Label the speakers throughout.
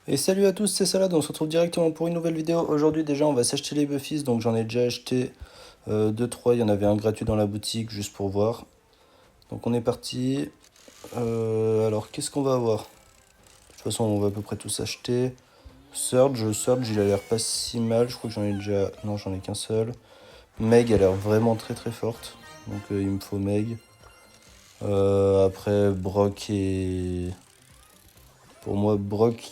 Speaker 1: Et salut à tous, c'est Salade, on se retrouve directement pour une nouvelle vidéo. Aujourd'hui déjà on va s'acheter les Buffies, donc j'en ai déjà acheté 2-3, il y en avait un gratuit dans la boutique juste pour voir. Donc on est parti. Alors qu'est-ce qu'on va avoir? De toute façon on va à peu près tous acheter. Surge il a l'air pas si mal, je crois que j'en ai déjà... Non j'en ai qu'un seul. Meg a l'air vraiment très très forte, donc il me faut Meg. Après Brock et... Pour moi Brock,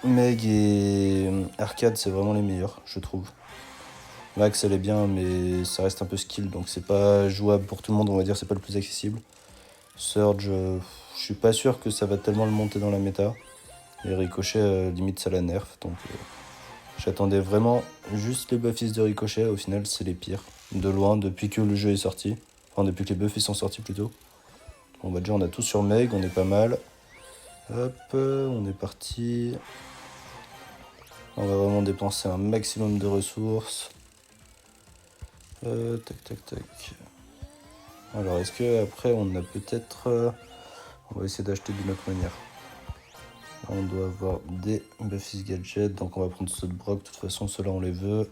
Speaker 1: Meg et Arcade c'est vraiment les meilleurs je trouve. Max elle est bien mais ça reste un peu skill donc c'est pas jouable pour tout le monde, on va dire, c'est pas le plus accessible. Surge, je suis pas sûr que ça va tellement le monter dans la méta. Et Ricochet limite ça la nerf donc j'attendais vraiment juste les Buffies de Ricochet, au final c'est les pires. De loin depuis que le jeu est sorti. Enfin depuis que les Buffies sont sortis plutôt. Bon bah déjà on a tout sur Meg, on est pas mal. Hop, on est parti. On va vraiment dépenser un maximum de ressources. Tac tac tac. Alors est-ce que après on a peut-être... on va essayer d'acheter d'une autre manière. Là, on doit avoir des Buffy's Gadget, donc on va prendre ceux de Brock, de toute façon ceux-là on les veut.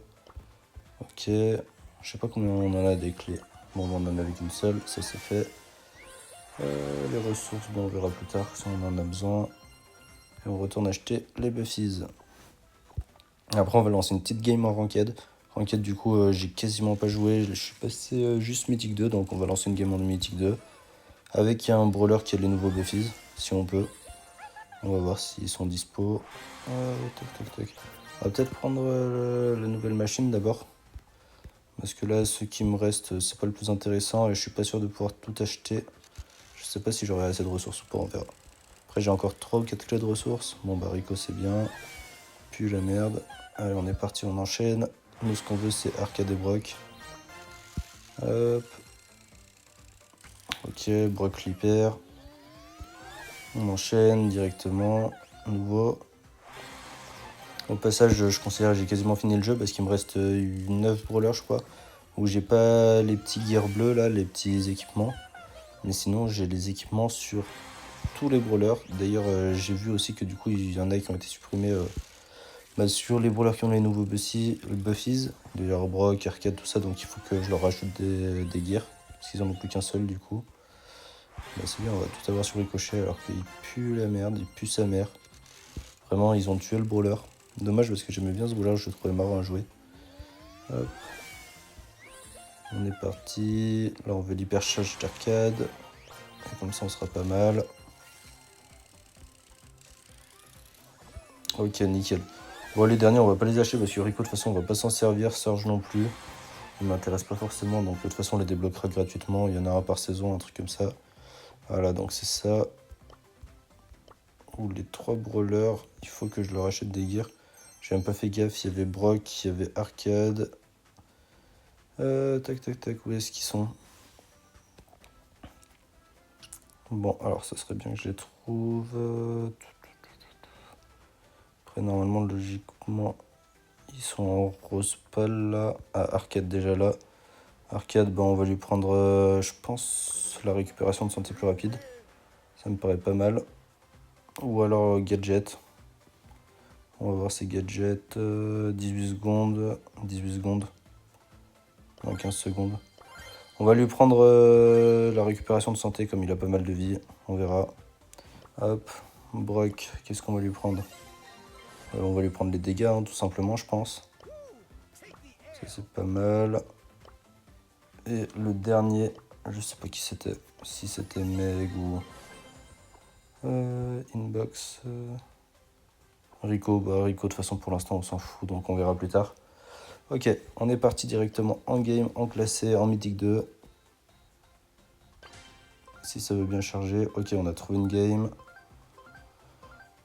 Speaker 1: Ok, je sais pas combien on en a des clés. Bon on en avait qu'une seule, ça c'est fait. Les ressources, bon on verra plus tard si on en a besoin. Et on retourne acheter les Buffies. Après on va lancer une petite game en Ranked. Ranked du coup j'ai quasiment pas joué, je suis passé juste Mythic 2, donc on va lancer une game en Mythic 2. Avec un brawler qui a les nouveaux Buffies, si on peut. On va voir s'ils sont dispo. Tac tac tac. On va peut-être prendre la nouvelle machine d'abord. Parce que là, ce qui me reste, c'est pas le plus intéressant et je suis pas sûr de pouvoir tout acheter. Je sais pas si j'aurai assez de ressources ou pas, on verra. Après, j'ai encore 3 ou 4 clés de ressources. Bon, bah, Rico, c'est bien. Puis la merde. Allez, on est parti, on enchaîne. Nous, ce qu'on veut, c'est Arcade et Brock. Hop. Ok, Brock Clipper. On enchaîne directement. Nouveau. Au passage, je considère que j'ai quasiment fini le jeu parce qu'il me reste 9 brawlers, je crois. Où j'ai pas les petits gears bleus, là, les petits équipements. Mais sinon, j'ai les équipements sur tous les brawlers. D'ailleurs, j'ai vu aussi que du coup, il y en a qui ont été supprimés sur les brawlers qui ont les nouveaux Buffies. D'ailleurs, Brock, Arcade, tout ça. Donc il faut que je leur rajoute des gears. Parce qu'ils en ont plus qu'un seul, du coup. Bah, c'est bien, on va tout avoir sur Ricochet alors qu'il pue la merde, il pue sa mère. Vraiment, ils ont tué le brawler. Dommage parce que j'aimais bien ce brawler, je le trouvais marrant à jouer. Hop. On est parti. Là, on veut l'hypercharge d'arcade. Et comme ça, on sera pas mal. Ok, nickel. Bon, les derniers, on va pas les acheter parce que Rico, de toute façon, on va pas s'en servir. Surge non plus. Il m'intéresse pas forcément, donc de toute façon, on les débloquera gratuitement. Il y en a un par saison, un truc comme ça. Voilà, donc c'est ça. Ou les 3 brawlers, il faut que je leur achète des gears. J'ai même pas fait gaffe, il y avait Brock, il y avait Arcade. Tac tac tac, où est-ce qu'ils sont? Bon, alors ça serait bien que je les trouve. Après, normalement, logiquement, ils sont en rose pâle là. Ah, Arcade déjà là. Arcade, on va lui prendre, je pense, la récupération de santé plus rapide. Ça me paraît pas mal. Ou alors Gadget. On va voir ces gadgets. 18 secondes. 18 secondes. Non, 15 secondes. On va lui prendre la récupération de santé comme il a pas mal de vie. On verra. Hop. Brock, qu'est-ce qu'on va lui prendre? On va lui prendre les dégâts, hein, tout simplement, je pense. Ça, c'est pas mal. Et le dernier, je sais pas qui c'était. Si c'était Meg ou... Inbox... Rico, Rico, de toute façon, pour l'instant, on s'en fout, donc on verra plus tard. Ok, on est parti directement en game, en classé, en mythique 2. Si ça veut bien charger. Ok, on a trouvé une game.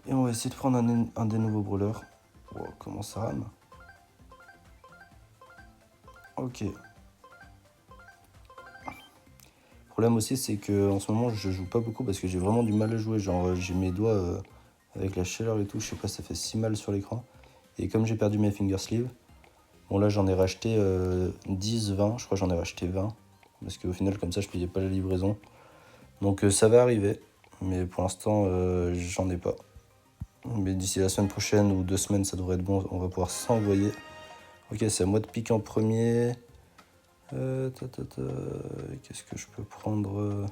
Speaker 1: Et on va essayer de prendre un des nouveaux brawlers. Wow, comment ça rame? Ok. Le problème aussi, c'est que en ce moment, je joue pas beaucoup parce que j'ai vraiment du mal à jouer. Genre, j'ai mes doigts avec la chaleur et tout. Je sais pas, ça fait si mal sur l'écran. Et comme j'ai perdu mes finger sleeves, bon là, j'en ai racheté 10, 20. Je crois que j'en ai racheté 20. Parce qu'au final, comme ça, je payais pas la livraison. Donc ça va arriver. Mais pour l'instant, j'en ai pas. Mais d'ici la semaine prochaine ou 2 semaines, ça devrait être bon. On va pouvoir s'envoyer. Ok, c'est à moi de piquer en premier. Qu'est-ce que je peux prendre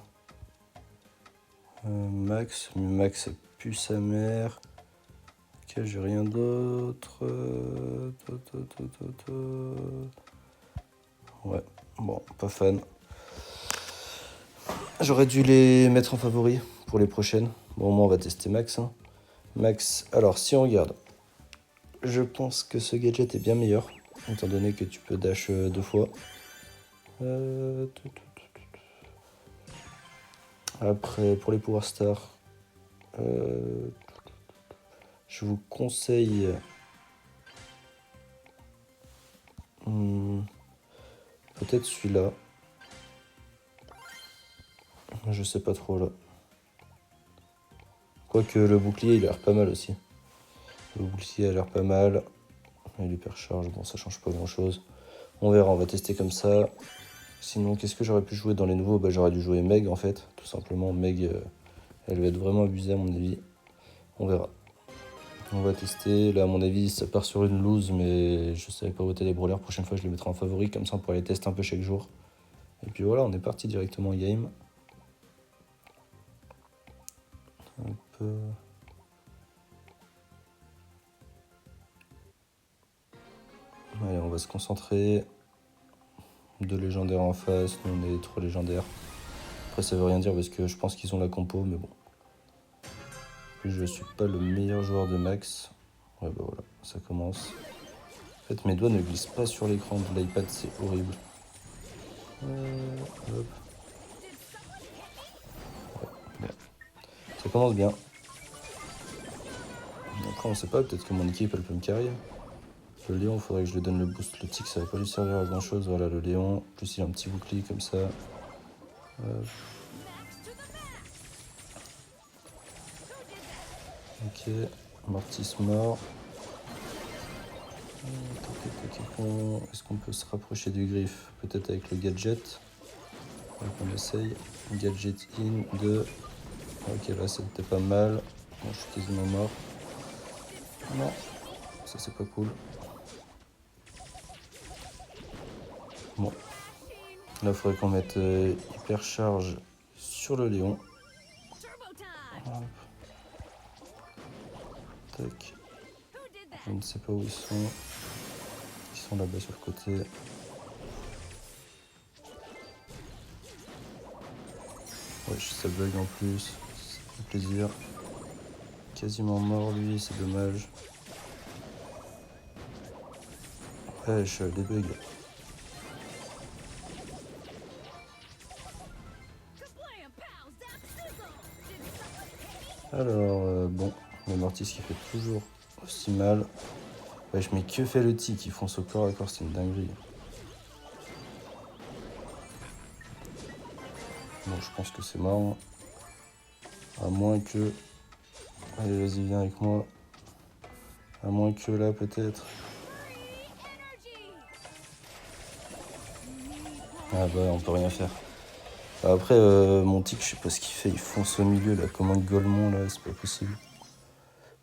Speaker 1: Max. Mais Max, ça pue sa mère. Ok, j'ai rien d'autre. Ouais, bon, pas fan. J'aurais dû les mettre en favori pour les prochaines. Bon, au moins, on va tester Max. Hein. Max, alors si on regarde, je pense que ce gadget est bien meilleur, étant donné que tu peux dash 2 fois. Après, pour les Power Stars, je vous conseille peut-être celui-là. Je sais pas trop là. Quoique le bouclier il a l'air pas mal aussi. Le bouclier a l'air pas mal. Et l'hypercharge, bon ça change pas grand chose. On verra, on va tester comme ça. Sinon, qu'est-ce que j'aurais pu jouer dans les nouveaux? Bah, j'aurais dû jouer Meg en fait, tout simplement. Meg, elle va être vraiment abusée à mon avis. On verra. On va tester. Là, à mon avis, ça part sur une lose, mais je savais pas voter les brawlers. Prochaine fois, je les mettrai en favori, comme ça on pourra les tester un peu chaque jour. Et puis voilà, on est parti directement en game. Hop. Allez, on va se concentrer. 2 légendaires en face, nous on est 3 légendaires. Après ça veut rien dire parce que je pense qu'ils ont la compo, mais bon. Puis je suis pas le meilleur joueur de Max. Ouais bah voilà, ça commence. En fait mes doigts ne glissent pas sur l'écran de l'iPad, c'est horrible. Hop. Ouais, bon. Ça commence bien. Après on sait pas, peut-être que mon équipe elle peut me carry. Le Léon, il faudrait que je lui donne le boost. Le tic, ça va pas lui servir à grand chose. Voilà, le Léon. Plus il a un petit bouclier comme ça. Ok, Mortis mort. Est-ce qu'on peut se rapprocher du griffe? Peut-être avec le gadget. Donc on essaye. Gadget in 2. Ok, là c'était pas mal. Bon, je suis quasiment mort. Non, ça c'est pas cool. Bon, là il faudrait qu'on mette hyper charge sur le Léon. Hop. Tac. Je ne sais pas où ils sont. Ils sont là-bas sur le côté. Wesh, ça bug en plus. Ça fait plaisir. Quasiment mort lui, c'est dommage. Wesh, les bugs. Alors, bon, le Mortis qui fait toujours aussi mal. Wesh, mais que fait le tic? Ils fonce au corps à corps, c'est une dinguerie. Bon, je pense que c'est mort. À moins que... Allez, vas-y, viens avec moi. À moins que là, peut-être. Ah bah, on peut rien faire. Après, mon tic, je sais pas ce qu'il fait. Il fonce au milieu, là, comme un golemon, là. C'est pas possible.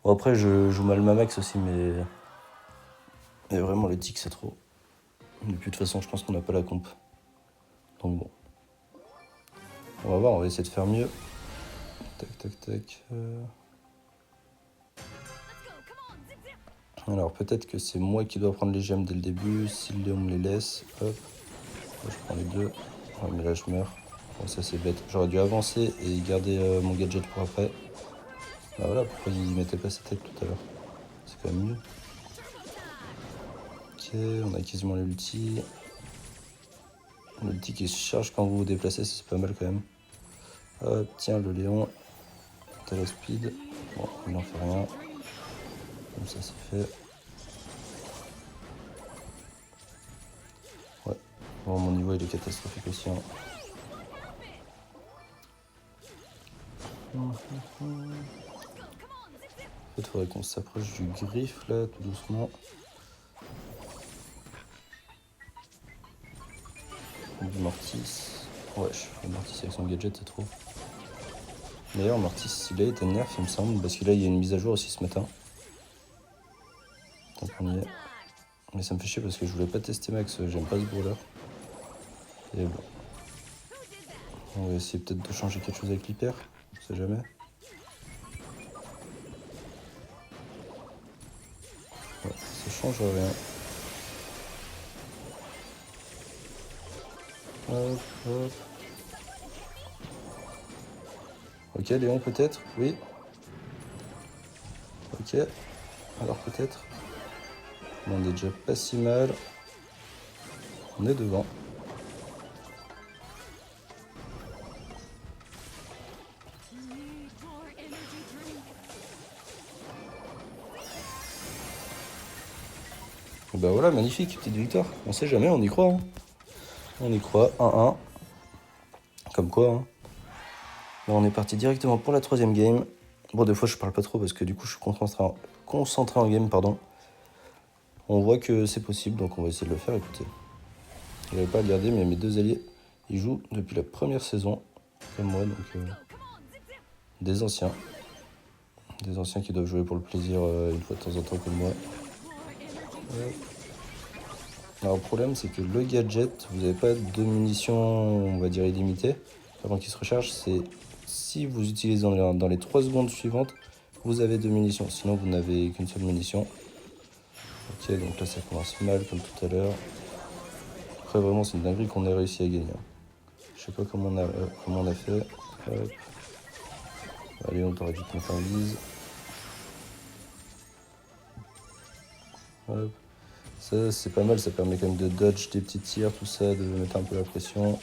Speaker 1: Bon, après, je joue mal ma max aussi, mais... Mais vraiment, le tic, c'est trop. Et puis, de toute façon, je pense qu'on n'a pas la comp. Donc bon. On va voir, on va essayer de faire mieux. Tac, tac, tac. Alors peut-être que c'est moi qui dois prendre les gemmes dès le début. Si Léon me les laisse, hop. Là, je prends les deux. Ouais, mais là je meurs. Bon, ça c'est bête. J'aurais dû avancer et garder mon gadget pour après. Bah voilà, pourquoi il mettait pas sa tête tout à l'heure? C'est quand même mieux. Ok, on a quasiment l'ulti. L'ulti qui se charge quand vous vous déplacez, c'est pas mal quand même. Hop, tiens le Léon. T'as la speed. Bon, il n'en fait rien. Comme ça c'est fait. Ouais. Bon, mon niveau il est catastrophique aussi. Hein. En fait, il faudrait qu'on s'approche du griffe là, tout doucement. Du Mortis. Wesh, le Mortis avec son gadget, c'est trop. D'ailleurs, Mortis, il a été nerf, il me semble, parce que là, il y a une mise à jour aussi ce matin. Donc on y est. Mais ça me fait chier parce que je voulais pas tester Max, j'aime pas ce brawler. Et bon. On va essayer peut-être de changer quelque chose avec l'hyper, on sait jamais. Ouais, ça change rien. Hop, hop. Ok, Léon peut-être, oui. Ok, alors peut-être. On est déjà pas si mal. On est devant. Et bah voilà, magnifique, petite victoire. On sait jamais, on y croit. Hein. On y croit, 1-1. Comme quoi. Hein. Là, on est parti directement pour la troisième game. Bon, des fois, je parle pas trop parce que du coup, je suis concentré en game, pardon. On voit que c'est possible, donc on va essayer de le faire. Écoutez, je n'avais pas regardé, mais mes deux alliés, ils jouent depuis la première saison, comme moi, donc des anciens. Des anciens qui doivent jouer pour le plaisir une fois de temps en temps, comme moi. Alors, le problème, c'est que le gadget, vous n'avez pas de munitions, on va dire, illimitées avant qu'il se recharge. C'est si vous utilisez dans les 3 secondes suivantes, vous avez 2 munitions. Sinon, vous n'avez qu'une seule munition. Ok, donc là, ça commence mal, comme tout à l'heure. Après, vraiment, c'est une dinguerie qu'on ait réussi à gagner. Je sais pas comment on a fait. Hop. Allez, on t'aurait dû te mettre en vise. Hop. Ça, c'est pas mal, ça permet quand même de dodge des petits tirs, tout ça, de mettre un peu la pression.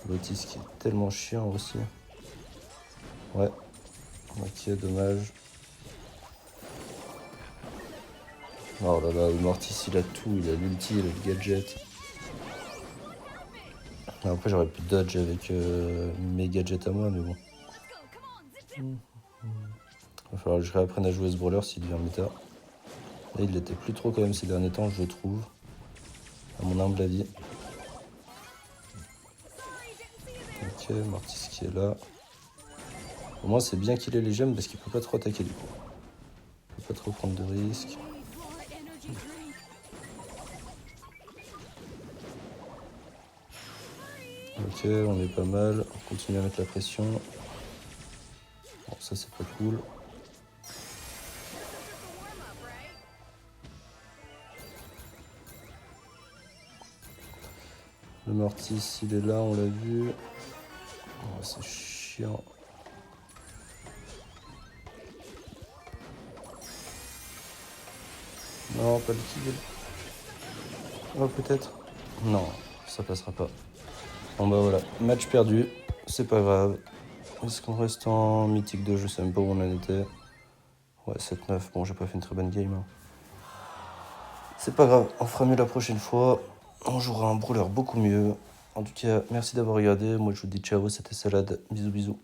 Speaker 1: Lotis qui est tellement chiant aussi. Ouais. Ok, dommage. Oh là là, le Mortis, il a tout. Il a l'ulti, il a le gadget. Après, j'aurais pu dodge avec mes gadgets à moi, mais bon. Il va falloir que je réapprenne à jouer ce brawler s'il devient méta. Et il l'était plus trop quand même ces derniers temps, je trouve. À mon humble avis. Ok, Mortis qui est là. Au moins, c'est bien qu'il ait les gemmes parce qu'il peut pas trop attaquer du coup. Il peut pas trop prendre de risques. Ok, on est pas mal. On continue à mettre la pression. Bon, ça, c'est pas cool. Le Mortis, il est là, on l'a vu. Oh, c'est chiant. Non, pas le kill. Oh, peut-être. Non, ça passera pas. Bon bah voilà, match perdu. C'est pas grave. Est-ce qu'on reste en mythique 2? Je sais même pas où on en était. Ouais, 7-9. Bon, j'ai pas fait une très bonne game. Hein. C'est pas grave, on fera mieux la prochaine fois. On jouera un brawler beaucoup mieux. En tout cas, merci d'avoir regardé. Moi, je vous dis ciao, c'était Salade. Bisous, bisous.